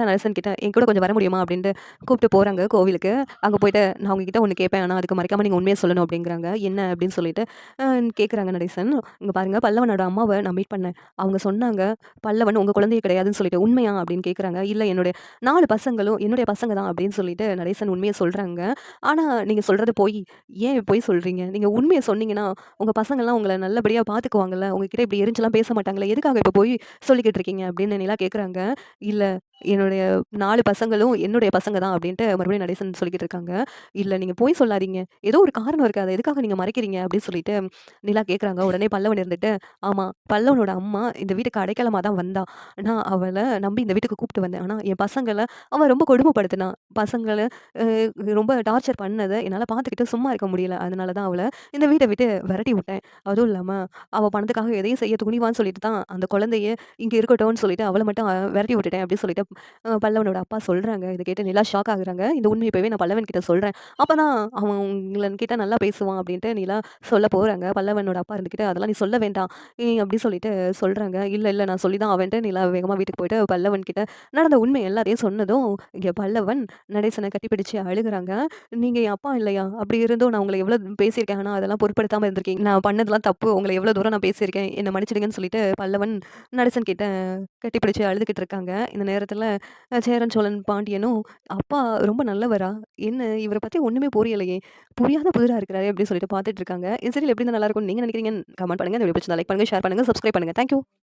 நடேசன் கிட்ட என் கூட கொஞ்சம் வர முடியுமா அப்படின்ட்டு கூப்பிட்டு போறாங்க கோவிலுக்கு. அங்க போயிட்டு நான் உங்ககிட்ட ஒண்ணு கேட்பேன். ஆனா அதுக்கு மறைக்காம நீங்க உண்மைய சொல்லணும் அப்படிங்கிறாங்க. என்ன அப்படின்னு சொல்லிட்டு அ கேட்குறாங்க நடேசன். இங்க பாருங்க பல்லவனோட அம்மாவ நான் மீட் பண்ணேன். அவங்க சொன்னாங்க, "பல்லவன் உங்க குழந்தையே கிடையாதுன்னு" சொல்லிட்டு. உண்மையா அப்படின்னு கேட்குறாங்க. இல்ல என்னுடைய 4 பசங்களும் என்னுடைய பசங்க தான் அப்படின்னு சொல்லிட்டு நடேசன் உண்மைய சொல்றாங்க. ஆனா நீங்க சொல்றது பொய். ஏன் பொய் சொல்றீங்க? நீங்க உண்மைய சொன்னீங்கன்னா, உங்க பசங்கலாம் உங்கள நல்லபடியா பார்த்துக்குவாங்கல்ல. உங்ககிட்ட இப்படி எரிஞ்சுலாம் பேச மாட்டாங்கல்ல. எதுக்காக இப்ப பொய் சொல்லிக்கிட்டு இருக்கீங்க? அப்படின்னு நிலா கேட்குறாங்க. இல்ல என்னுடைய 4 பசங்களும் என்னுடைய பசங்க தான் அப்டின்ட்டு மறுபடியும் நடேசன் சொல்லிக்கிட்டு இருக்காங்க. இல்ல நீங்க பொய் சொல்லாதீங்க. ஏதோ ஒரு காரணம் இருக்கு. அத எதுக்காக நீங்க மறைக்கிறீங்க? அப்டின்னு சொல்லிட்டு நிலா கேட்குறாங்க. உடனே பல்லவன் இருந்துட்டு, ஆமா பல்லவனோட அம்மா இந்த வீட்டுக்கு அடைக்கலமா தான் வந்தா. நான் அவள நம்பி இந்த வீட்டுக்கு கூப்ட்டு வந்தேன். ஆனா என் பசங்கள அவ ரொம்ப கொடுமைப்படுத்துனா. பசங்கள அ ரொம்ப டார்ச்சர் பண்ணத என்னால பார்த்துக்கிட்டு சும்மா இருக்க முடியல. அதனால தான் அவள இந்த வீட்ட விட்டு விரட்டி விட்டேன். அதுவும் இல்லாம அவ பணத்துக்காக எதையும் செய்ய துணிவான்னு சொல்லிட்டு தான் அந்த குழந்தைய இங்க இருக்கட்டும்னு சொல்லிட்டு அவள மட்டும் விரட்டி விட்டுட்டேன் அப்டின்னு சொல்லிட்டு பல்லவனோட அப்பா சொல்றாங்க. இத கேட்டு நிலா ஷாக் ஆகுறாங்க. இந்த உண்மைய இப்பவே நான் பல்லவன் கிட்ட சொல்றேன். அப்பதான் அவன் உங்களன்கிட்ட நல்லா பேசுவான் அப்டின்ட்டு நிலா சொல்ல போறாங்க. பல்லவனோட அப்பா இருந்துகிட்டு அதெல்லாம் நீ சொல்ல வேண்டாம். அப்டி சொல்லிட்டு சொல்றாங்க. இல்ல, இல்ல நான் சொல்லி தான் ஆவேன்ட்டு நிலா வேகமா வீட்டுக்கு போயிட்டு பல்லவன் கிட்ட நடந்த உண்மை எல்லாத்தையும் சொன்னதும், இங்க பல்லவன் நடேசன கட்டிப்பிடிச்சு அழுகுறாங்க. நீங்க என் அப்பா இல்லையா? அப்படி இருந்தும் நான் உங்கள எவ்வளோ பேசியிருக்கேன். ஆனா அதெல்லாம் பொருட்படுத்தாம இருந்திருக்கீங்க. நான் பண்ணதெல்லாம் தப்பு. உங்கள எவ்வளோ தூரம் நான் பேசியிருக்கேன். என்ன மன்னிச்சிடுங்கன்னு சொல்லிட்டு பல்லவன் நடேசன் கிட்ட கட்டிப்பிடிச்சு அழுதுகிட்டு இருக்காங்க. இந்த நேரத்துல சேரன், சோழன், பாண்டியனும், "அப்பா ரொம்ப நல்லவரா? என்ன இவர பத்தி ஒண்ணுமே புரியலையே! புரியாத புதிரா இருக்கிறாரே!" அப்படின்னு சொல்லிட்டு பார்த்துட்டு இருக்காங்க. இந்த சீரியல் எப்படி இருந்தா நல்லா இருக்கும்னு நீங்க நினைக்கிறீங்கன்னு கமெண்ட் பண்ணுங்க. இந்த வீடியோ பிடிச்சிருந்தா லைக் பண்ணுங்க, ஷேர் பண்ணுங்க, சப்ஸ்கிரைப் பண்ணுங்க. Thank you.